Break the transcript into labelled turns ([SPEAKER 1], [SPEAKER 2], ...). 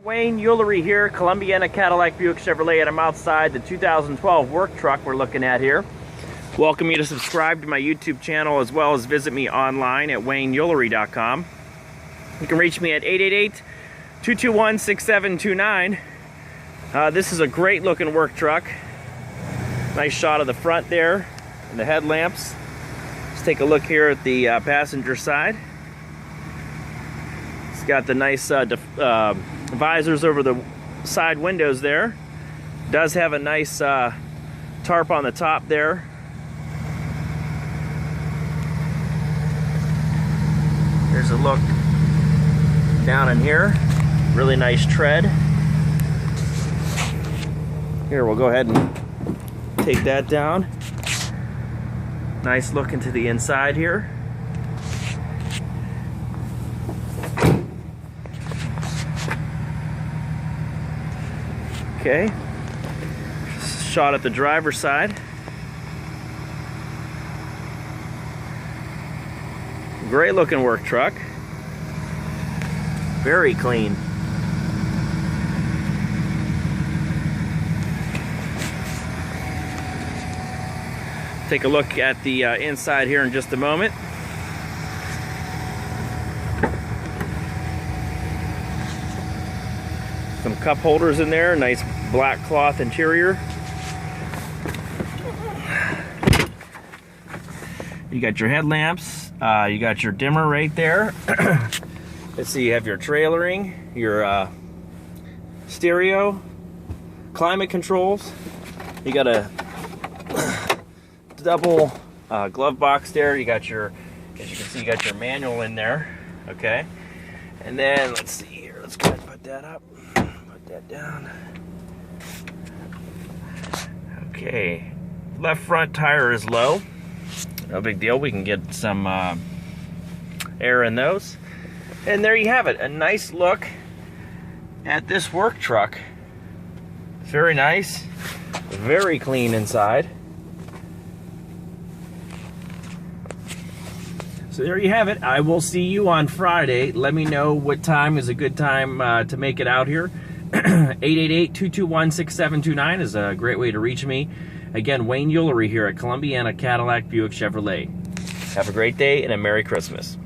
[SPEAKER 1] Wayne Ulery here, Columbiana Cadillac Buick Chevrolet, and I'm outside the 2012 work truck we're looking at here. Welcome you to subscribe to my YouTube channel as well as visit me online at wayneulery.com. You can reach me at 888-221-6729. This is a great looking work truck. Nice shot of the front there and the headlamps. Let's take a look here at the passenger side. It's got the nice visors over the side windows there. Does have a nice tarp on the top there. Here's a look down in here. Really nice tread. Here, we'll go ahead and take that down. Nice look into the inside here. Okay, shot at the driver's side. Great looking work truck. Very clean. Take a look at the inside here in just a moment. Some cup holders in there, nice black cloth interior. You got your headlamps, you got your dimmer right there. Let's see, you have your trailering, your stereo, climate controls. You got a double glove box there. You got your, as you can see, you got your manual in there. Okay, and then let's see here. Let's go ahead and put that up. Put that down. Okay, left front tire is low. No big deal. We can get some air in those. And there you have it. A nice look at this work truck. Very nice. Very clean inside. So there you have it. I will see you on Friday. Let me know what time is a good time to make it out here. 888-221-6729 is a great way to reach me. Again, Wayne Ulery here at Columbiana Cadillac Buick Chevrolet. Have a great day and a Merry Christmas.